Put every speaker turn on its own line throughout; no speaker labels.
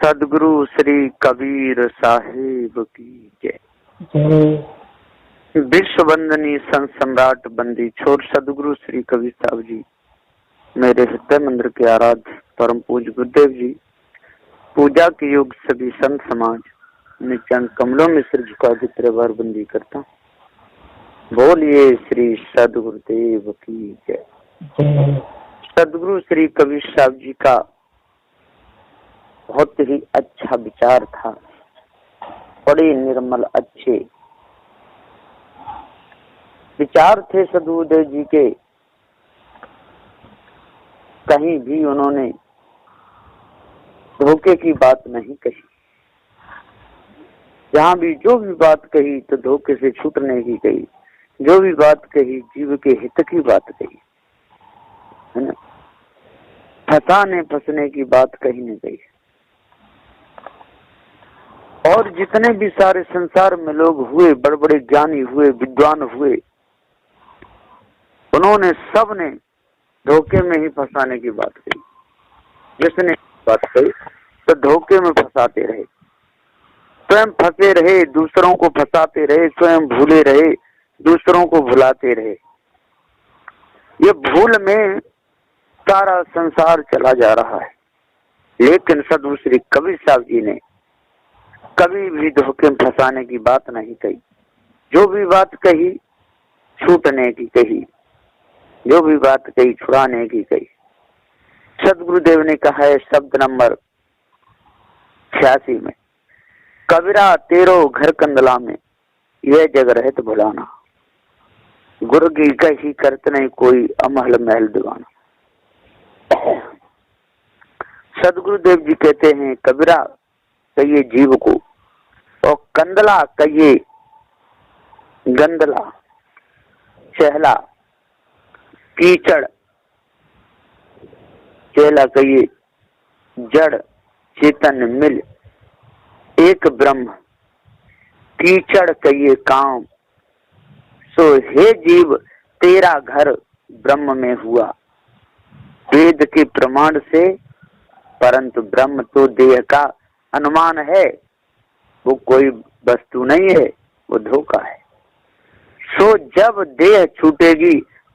सदगुरु श्री कबीर साहिब की जय। विश्व वंदनीय संत सम्राट बंदी छोर सदगुरु श्री कबीर साहब जी, मेरे हृदय मंदिर के आराध्य परम पूज्य गुरुदेव जी, पूजा के योग सभी संत समाज में चरण कमलों में सिर झुका के त्रिवार बंदी करता हूँ। बोलिए श्री सदगुरुदेव की जय। सदगुरु श्री कबीर साहब जी का बहुत ही अच्छा विचार था, बड़े निर्मल अच्छे विचार थे सदगुरुदेव जी के। कहीं भी उन्होंने धोखे की बात नहीं कही, जहाँ भी जो भी बात कही तो धोखे से छूटने की कही, जो भी बात कही जीव के हित की बात कही, है ना। फंसने की बात कही नहीं कही। और जितने भी सारे संसार में लोग हुए, बड़े बड़े ज्ञानी हुए, विद्वान हुए, उन्होंने सब ने धोखे में ही फंसाने की बात कही। जिसने बात कही तो धोखे में फंसाते रहे, स्वयं फंसे रहे, दूसरों को फंसाते रहे, स्वयं भूले रहे, दूसरों को भुलाते रहे। ये भूल में सारा संसार चला जा रहा है। लेकिन सदगुरु श्री कबीर साहब जी ने कभी भी धोखे में फंसाने की बात नहीं कही। जो भी बात कही छूटने की कही, जो भी बात कही छुड़ाने की कही। सदगुरुदेव ने कहा है शब्द नंबर 86 में, कबीरा तेरो घर कंदला में, यह जग रहत भुलाना, गुरु की कही करत नहीं कोई अमहल महल दीवाना। सदगुरुदेव जी कहते हैं कबीरा कहिए जीव को, और कंदला कहिए गंदला, चहला कीचड़, चहला कहिए जड़ चेतन मिल एक ब्रह्म, कीचड़ कहिए काम, सो हे जीव तेरा घर ब्रह्म में हुआ, वेद के प्रमाण से, परंतु ब्रह्म तो देह का अनुमान है, वो कोई वस्तु नहीं है, वो धोखा है। सो जब देह छूटेगी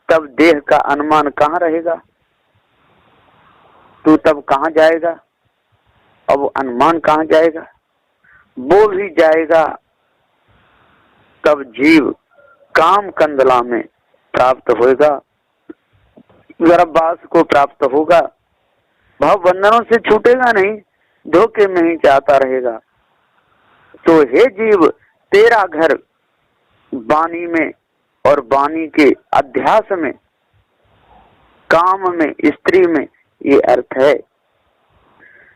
तब देह का अनुमान कहाँ रहेगा? तू तब कहाँ जाएगा? अब अनुमान कहाँ जाएगा? वो भी जाएगा। तब जीव काम कंदला में प्राप्त होगा, गर्भवास को प्राप्त होगा, भाव बंधनों से छूटेगा नहीं, धोखे में ही जाता रहेगा। तो हे जीव तेरा घर वाणी में और वाणी के अध्यास में, काम में, स्त्री में, ये अर्थ है।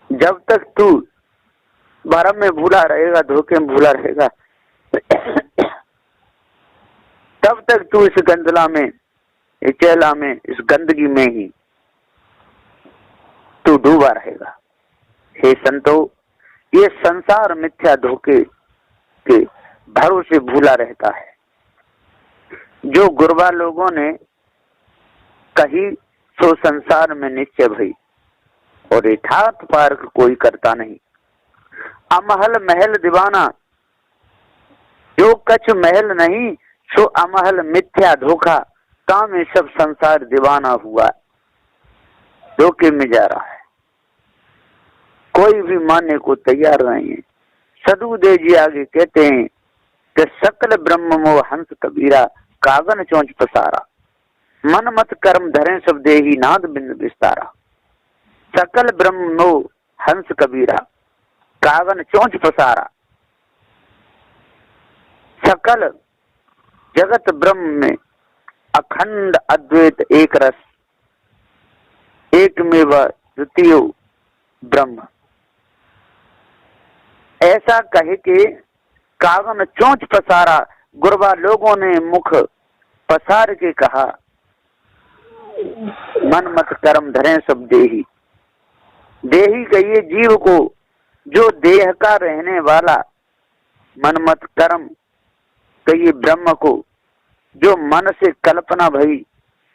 जब तक तू भरम में भूला रहेगा, धोखे में भूला रहेगा, तब तक तू इस गंदला में, इस चेला में, इस गंदगी में ही तू डूबा रहेगा। हे संतो, ये संसार मिथ्या धोखे के भरोसे भूला रहता है। जो गुरबा लोगों ने कही सो संसार में निश्चय भई, और यथार्थ पार्क कोई करता नहीं। अमहल महल दीवाना, जो कछ महल नहीं सो अमहल मिथ्या धोखा, काम में सब संसार दीवाना हुआ, धोखे में जा रहा है। कोई भी मानने को तैयार नहीं है। सदगुरुदेव जी आगे कहते हैं कि सकल ब्रह्म मोह हंस कबीरा, कागन चोंच पसारा, मन मत कर्म धरे सब देही नाद बिंद विस्तारा। सकल ब्रह्म मोह हंस कबीरा, कागन चोंच पसारा। सकल जगत ब्रह्म में अखंड अद्वैत एक रस, एकमेव द्वितीय ब्रह्म, ऐसा कहे कि कागन चोंच पसारा। गुरबा लोगों ने मुख पसार के कहा, मन मत कर्म धरे सब देही। देही कहिए जीव को, जो देह का रहने वाला, मन मत कर्म कहिए ब्रह्म को, जो मन से कल्पना भई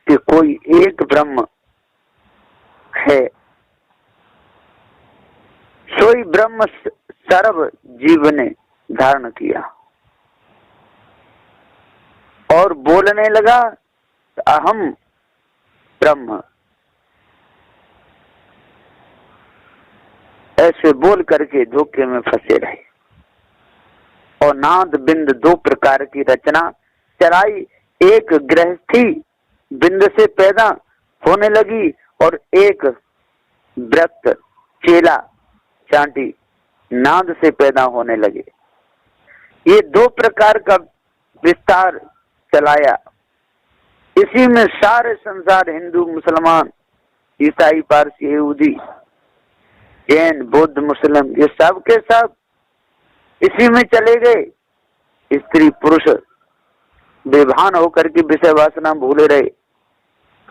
कि कोई एक ब्रह्म है, सोई ब्रह्म सर्व जीव ने धारण किया और बोलने लगा अहम ब्रह्म। ऐसे बोल करके धोखे में फंसे रहे और नाद बिंद दो प्रकार की रचना चलाई। एक गृहस्थी बिंद से पैदा होने लगी और एक व्रत चेला चांटी नाद से पैदा होने लगे। ये दो प्रकार का विस्तार चलाया। इसी में सारे संसार हिंदू मुसलमान ईसाई पारसी यहूदी जैन बौद्ध मुस्लिम ये सब के सब इसी में चले गए। स्त्री पुरुष बेभान होकर के विषय वासना भूले रहे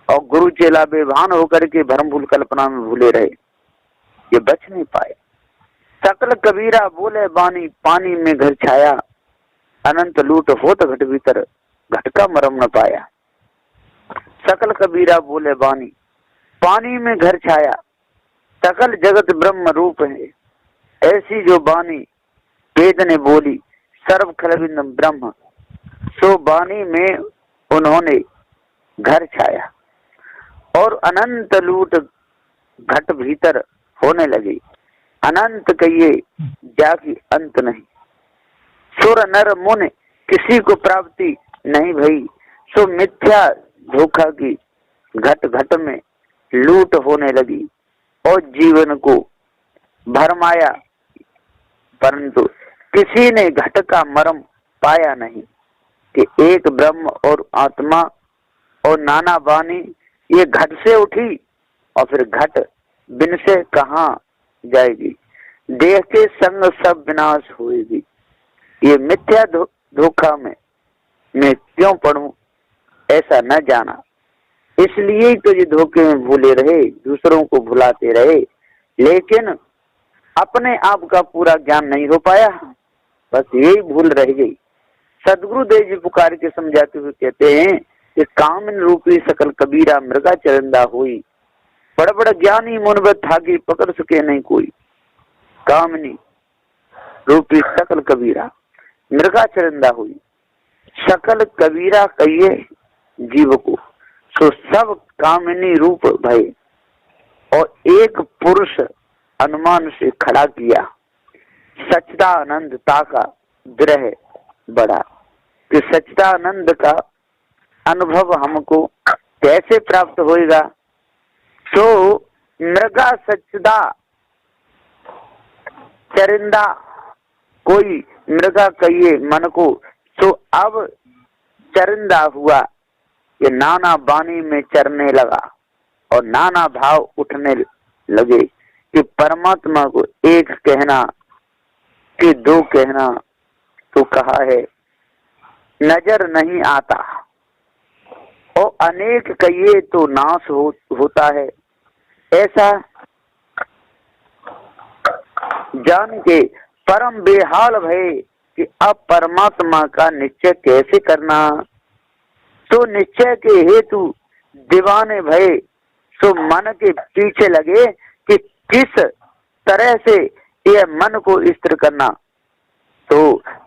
और गुरु चेला बेभान होकर के भ्रम भूल कल्पना में भूले रहे। ये बच नहीं पाए। सकल कबीरा बोले बानी पानी में घर छाया, अनंत लूट होत घट भीतर घट का मरम न पाया। सकल कबीरा बोले बानी पानी में घर छाया, सकल जगत ब्रह्म रूप है। ऐसी जो बानी वेद ने बोली सर्व खलविंद ब्रह्म, सो बानी में उन्होंने घर छाया और अनंत लूट घट भीतर होने लगी। अनंत कहिए जाकी अंत नहीं, सुर नर मुन किसी को प्राप्ति नहीं भई। सो मिथ्या धोखा की घट घट में लूट होने लगी और जीवन को भरमाया, परंतु किसी ने घट का मर्म पाया नहीं कि एक ब्रह्म और आत्मा और नाना वाणी ये घट से उठी और फिर घट बिन से कहाँ जाएगी। देह के संग सब विनाश होएगी। ये मिथ्या धोखा में मैं क्यों पढ़ूं ऐसा न जाना, इसलिए तो ये धोखे में भूले रहे, दूसरों को भुलाते रहे, लेकिन अपने आप का पूरा ज्ञान नहीं हो पाया, बस यही भूल रह गई। सदगुरुदेव जी पुकार के समझाते हुए कहते हैं कि कामन रूपी सकल कबीरा मृगा चरंदा हुई, बड़ा बड़ा ज्ञानी मुनबत थाकी पकड़ सके नहीं कोई। कामनी रूपी सकल कबीरा मृगा चरंदा हुई, सकल कबीरा कहिए जीव को, सो सब कामिनी रूप भय और एक पुरुष अनुमान से खड़ा किया। सच्चिदानंदता का विरह बड़ा कि सच्चिदानंद का अनुभव हमको कैसे प्राप्त होएगा। सो मृगा सच्चिदा चरिंदा कोई मृगा कहिए मन को, सो अब चरिंदा हुआ ये नाना बानी में चरने लगा और नाना भाव उठने लगे कि परमात्मा को एक कहना कि दो कहना तो कहा है नजर नहीं आता और अनेक कहिए तो नाश होता है। ऐसा जान के परम बेहाल भय कि अब परमात्मा का निश्चय कैसे करना। तो निश्चय के हेतु दीवाने भय, सो मन के पीछे लगे कि किस तरह से यह मन को स्थिर करना। तो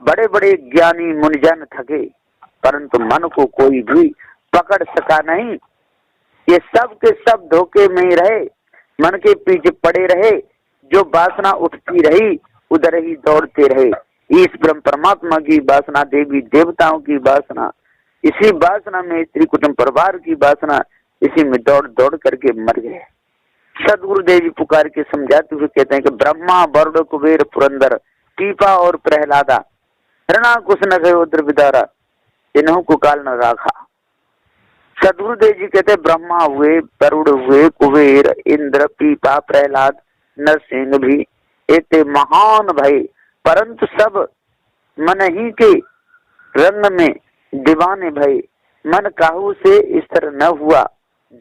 बड़े बड़े ज्ञानी मुनिजन थके, परंतु मन को कोई भी पकड़ सका नहीं। ये सब के सब धोखे में ही रहे, मन के पीछे पड़े रहे, जो वासना उठती रही उधर ही दौड़ते रहे। इस ब्रह्म परमात्मा की वासना, देवी देवताओं की वासना, इसी वासना में स्त्री कुटुंब परिवार की वासना, इसी में दौड़ दौड़ करके मर गए। सदगुरुदेव जी पुकार के समझाते हुए कहते हैं कि ब्रह्मा वरुण कुबेर पुरंदर टीपा और प्रहलादा हरणा कुछ न गयो द्रविदारा, इन्हों को काल न राखा। सदगुरुदेव जी कहते ब्रह्मा हुए, वरुण हुए, कुबेर, इंद्र, पीपा, प्रहलाद, नरसिंह भी इतने महान भय, परंतु सब मन ही के रंग में दीवाने भय। मन काहू से स्थिर न हुआ,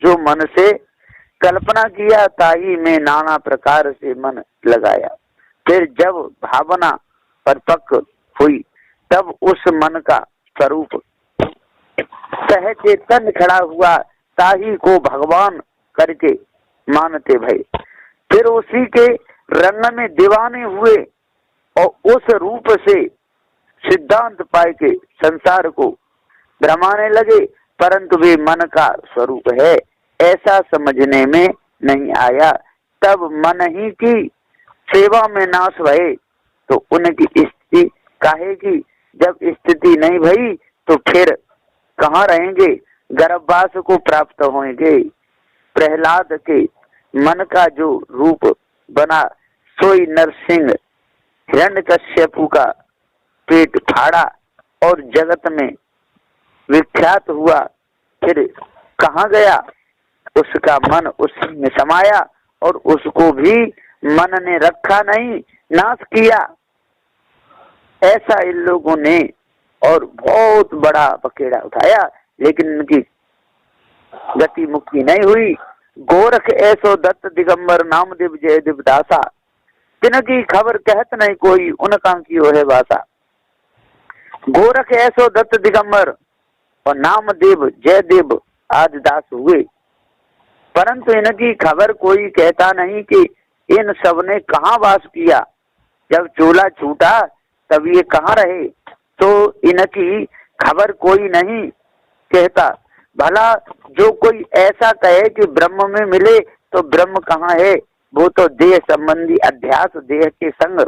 जो मन से कल्पना किया ताही में नाना प्रकार से मन लगाया। फिर जब भावना परिपक्व हुई तब उस मन का स्वरूप सहचेतन खड़ा हुआ, ताही को भगवान करके मानते भय। फिर उसी के रंग में दीवाने हुए और उस रूप से सिद्धांत पाए के संसार को भ्रमाने लगे, परंतु वे मन का स्वरूप है ऐसा समझने में नहीं आया। तब मन ही की सेवा में नाश भये तो उनकी स्थिति काहे की? जब स्थिति नहीं भई तो फिर कहाँ रहेंगे? गर्भवास को प्राप्त होंगे। प्रहलाद के मन का जो रूप बना सोई नरसिंह हिरण्यकश्यपु का पेट फाड़ा और जगत में विख्यात हुआ, फिर कहाँ गया? उसका मन उसमें समाया और उसको भी मन ने रखा नहीं, नाश किया। ऐसा इन लोगों ने और बहुत बड़ा पकेड़ा उठाया, लेकिन इनकी गति मुक्ति नहीं हुई। गोरख ऐसो दत्त दिगंबर नामदेव जय देवदासा, तिनकी खबर कहत नहीं कोई उनका की है भाषा। गोरख ऐसो दत्त दिगंबर और नामदेव जयदेव आज दास हुए, परंतु इनकी खबर कोई कहता नहीं कि इन सब ने कहाँ वास किया। जब चोला छूटा तब ये कहाँ रहे, तो इनकी खबर कोई नहीं कहता। भला जो कोई ऐसा कहे कि ब्रह्म में मिले तो ब्रह्म कहाँ है, वो तो देह संबंधी अध्यास देह के संग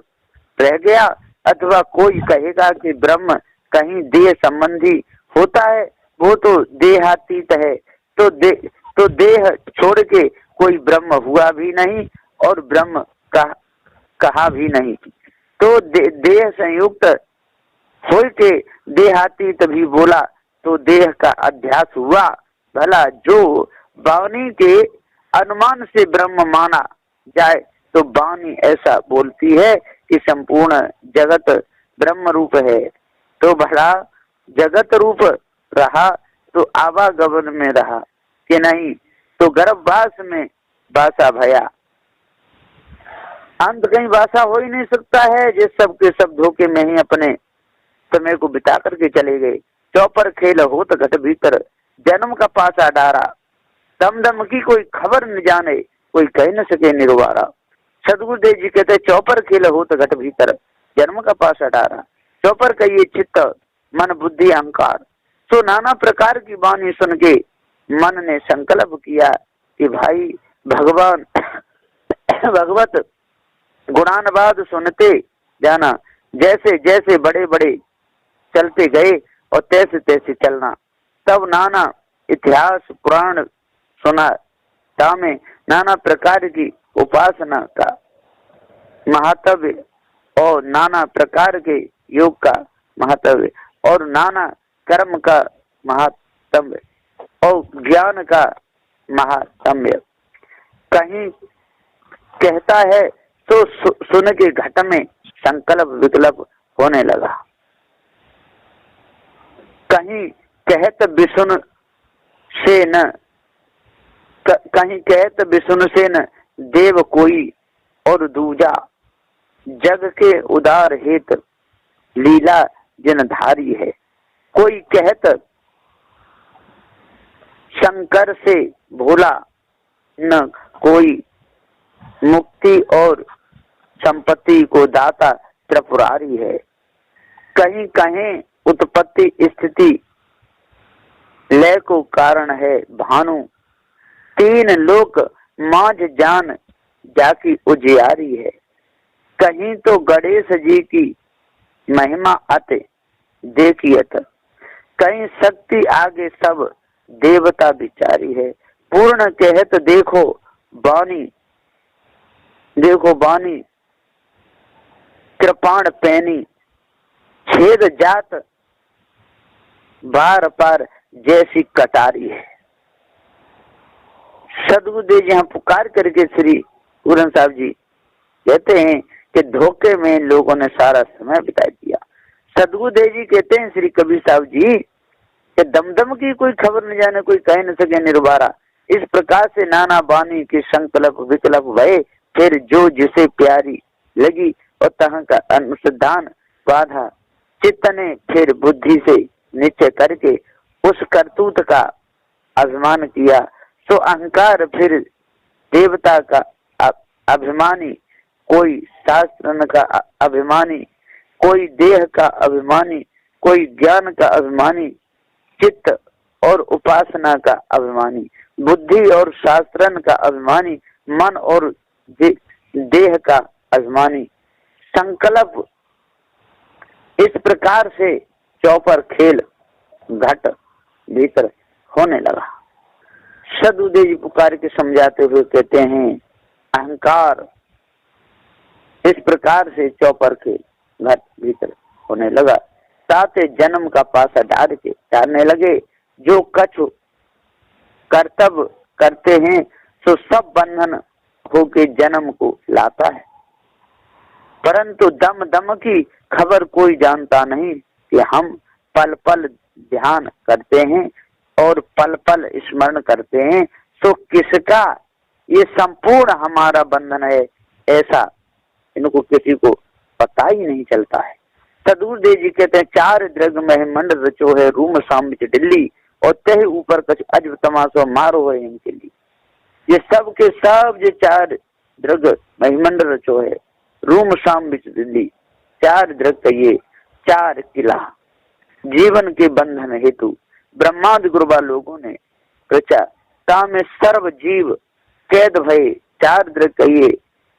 रह गया। अथवा कोई कहेगा कि ब्रह्म कहीं देह संबंधी होता है, वो तो देहातीत है। तो देह छोड़ के कोई ब्रह्म हुआ भी नहीं और ब्रह्म कहा भी नहीं। तो देह संयुक्त हो के देहातीत भी बोला तो देह का अध्यास हुआ। भला जो वाणी के अनुमान से ब्रह्म माना जाए तो वाणी ऐसा बोलती है कि संपूर्ण जगत ब्रह्म रूप है, तो भला जगत रूप रहा तो आवागमन में रहा कि नहीं, तो गर्भवास में वासा भया। अंत कहीं वासा हो ही नहीं सकता है। जिस सब के सब धोखे में ही अपने समय को बिता करके चले गए। चौपर खेल हो तो घट भीतर जन्म का पासा डारा, दम दम की कोई खबर न जाने कोई कह न सके निर्वारा। सदगुरुदेव जी कहते चौपर खेल हो तो घट भीतर जन्म का पासा डारा। चौपर का ये चित्त मन बुद्धि अहंकार, तो नाना प्रकार की वाणी सुन के मन ने संकल्प किया कि भाई भगवान भगवत गुणानुवाद सुनते जाना। जैसे जैसे बड़े बड़े चलते गए और तैसे तैसे चलना। तब नाना इतिहास पुराण सुना, तामे नाना प्रकार की उपासना का महत्व और नाना प्रकार के योग का महत्व और नाना कर्म का महात्म्य और ज्ञान का महात्म्य कहीं कहता है तो सुन के घट में संकल्प विकल्प होने लगा। कहीं कहत विसुन से न कहीं कहत विसुन से न देव कोई और दूजा, जग के उदार हेत लीला जिन धारी है। कोई कहत शंकर से भोला न कोई मुक्ति और संपत्ति को दाता त्रिपुरारी है। कहीं कहें उत्पत्ति स्थिति लय को कारण है भानु, तीन लोक माझ जान जाकी उजियारी है। कहीं तो गणेश जी की महिमा अति देखियत, कहीं शक्ति आगे सब देवता विचारी है। पूर्ण कहत देखो बानी कृपाण पैनी, छेद जात बार पार जैसी कटारी है। सदगुरुदेव जी यहाँ पुकार करके श्री पूरन साहब जी कहते हैं कि धोखे में लोगों ने सारा समय बिता दिया। सदगुरुदेव जी कहते हैं श्री कबीर साहब जी कि दमदम की कोई खबर न जाने कोई कह न सके निर्वारा। इस प्रकार से नाना बानी के संकल्प विकल्प भये, फिर जो जिसे प्यारी लगी और तहाँ का अनुसंधान बाधा। चित्त ने फिर बुद्धि से निश्चय करके उस करतूत का अभिमान किया, तो अहंकार फिर देवता का अभिमानी कोई शास्त्र का अभिमानी, कोई देह का अभिमानी, कोई ज्ञान का अभिमानी, चित्त और उपासना का अभिमानी, बुद्धि और शास्त्रन का अभिमानी, मन और देह का अभिमानी। संकल्प इस प्रकार से चौपर खेल घट भीतर होने लगा। सदुदय जी पुकार के समझाते हुए कहते हैं, अहंकार इस प्रकार से चौपर के घट भीतर होने लगा। ताते जन्म का पासा डालने लगे। जो कछु कर्तव्य करते हैं सो सब बंधन होके जन्म को लाता है, परंतु दम दम की खबर कोई जानता नहीं कि हम पल पल ध्यान करते हैं और पल पल स्मरण करते हैं, तो किसका ये संपूर्ण हमारा बंधन है, ऐसा इनको किसी को पता ही नहीं चलता है। सदुदेव जी कहते हैं, चार द्रग मह मंड रचो है, रूम साम बिच दिल्ली, और तह ऊपर कछ अजब तमाशो मारो है इनके लिए। ये सब के सब जो चार द्रग महिमंड रचो है, रूम साम बिच दिल्ली, चार द्रग का ये चार किला जीवन के बंधन हेतु ब्रह्मादि गुरुबा लोगों ने रचा। ता में सर्व जीव कैद भये, चार द्रग कहिए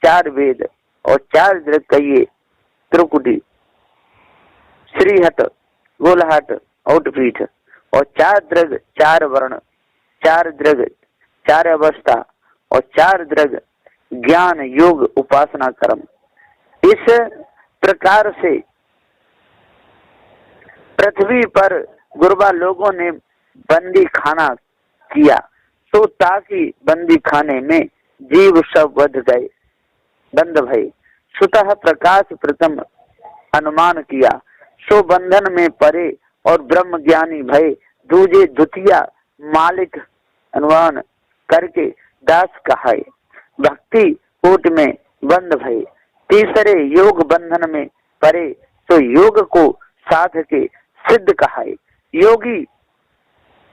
चार वेद, और चार द्रग कहिए त्रिकुटी, श्रीहट, गोलहट, औटपीठ, और चार द्रग चार वर्ण, चार द्रग चार अवस्था, और चार द्रग ज्ञान योग उपासना कर्म। इस प्रकार से पृथ्वी पर गुरुबा लोगों ने बंदी खाना किया, तो ताकि बंदी खाने में जीव सब बंद भय। सुतः प्रकाश प्रथम अनुमान किया, सो बंधन में परे और ब्रह्म ज्ञानी भय। दूजे द्वितीय मालिक अनुमान करके दास कहाए, भक्ति कोट में बंद भय। तीसरे योग बंधन में परे, तो योग को साध के सिद्ध कहाए, योगी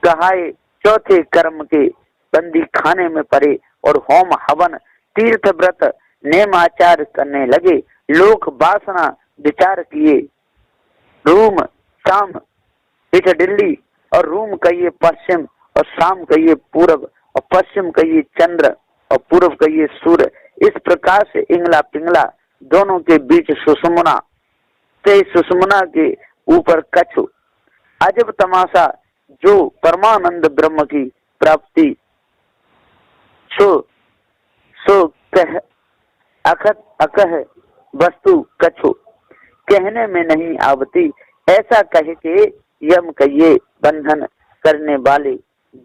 कहाए। चौथे कर्म के बंदी खाने में परे, और होम हवन तीर्थ व्रत नेम आचार करने लगे। लोक वासना विचार किए, रूम शाम इठ दिल्ली, और रूम कहिए पश्चिम, और शाम कहिए पूर्व, और पश्चिम कहिए चंद्र, और पूर्व कहिए सूर्य। इस प्रकार से इंगला पिंगला दोनों के बीच सुषुम्ना, ते सुषुम्ना के ऊपर कछु अजब तमाशा, जो परमानंद ब्रह्म की प्राप्ति सो कह अखत अकह वस्तु कछु कहने में नहीं आवती। ऐसा कह के यम कहिए बंधन करने वाले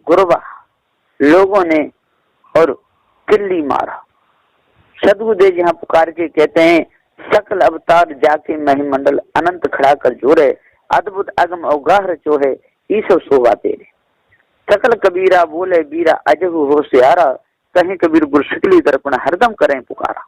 गुरुबा लोगों ने और किल्ली मारा। सदगुरुदेव यहाँ पुकार के कहते हैं, सकल अवतार जाके महिमंडल अनंत खड़ा कर जोरे, अद्भुत अगम अवगाह जो है ईश्वर शोभा तेरे। सकल कबीरा बोले बीरा अजब हो सियारा, कहीं कबीर गुरु शिकली दर्पण हरदम करें पुकारा।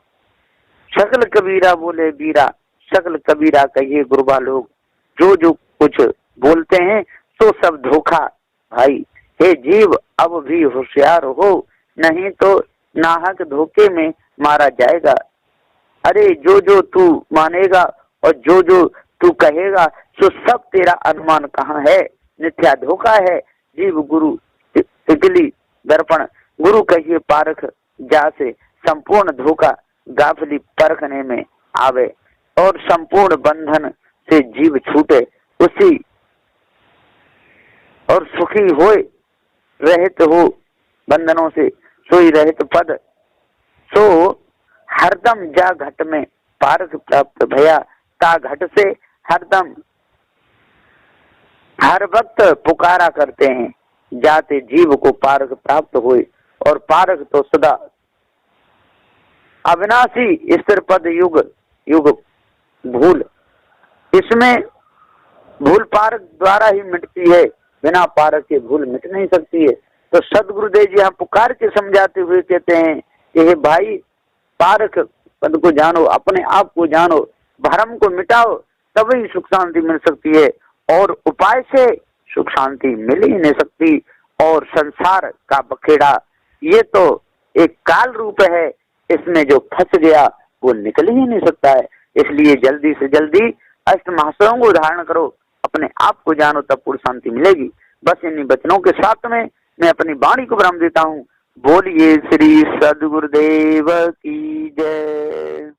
सकल कबीरा बोले बीरा, सकल कबीरा कहिए गुरुबा लोग, जो जो कुछ बोलते हैं तो सब धोखा भाई। हे जीव अब भी होशियार हो, नहीं तो नाहक धोखे में मारा जाएगा। अरे जो जो तू मानेगा और जो जो तू कहेगा, सो सब तेरा अनुमान कहाँ है, मिथ्या धोखा है। जीव गुरु शिकली दर्पण, गुरु कहिए पारख जा से, संपूर्ण धोखा गाफली परखने में आवे, और संपूर्ण बंधन से जीव छूटे उसी, और सुखी होए रहित हो बंधनों से, सोई रहित पद। सो हरदम जा घट में पारख प्राप्त भया, ता घट से हरदम हर वक्त पुकारा करते हैं, जाते जीव को पारख प्राप्त हुए। और पारख तो सदा अविनाशी स्थिर पद युग युग भूल, इसमें भूल पारख द्वारा ही मिटती है, बिना पारख के भूल मिट नहीं सकती है। तो सदगुरुदेव जी यहाँ पुकार के समझाते हुए कहते हैं कि हे भाई, पारख पद को जानो, अपने आप को जानो, भरम को मिटाओ, तभी सुख शांति मिल सकती है, और उपाय से सुख शांति मिल ही नहीं सकती। और संसार का बखेड़ा ये तो एक काल रूप है, इसमें जो फंस गया वो निकल ही नहीं सकता है। इसलिए जल्दी से जल्दी अष्ट महासयों को धारण करो, अपने आप को जानो, तब पूर्ण शांति मिलेगी। बस इन्हीं वचनों के साथ में मैं अपनी वाणी को विराम देता हूँ। बोलिए श्री सद्गुरुदेव की जय।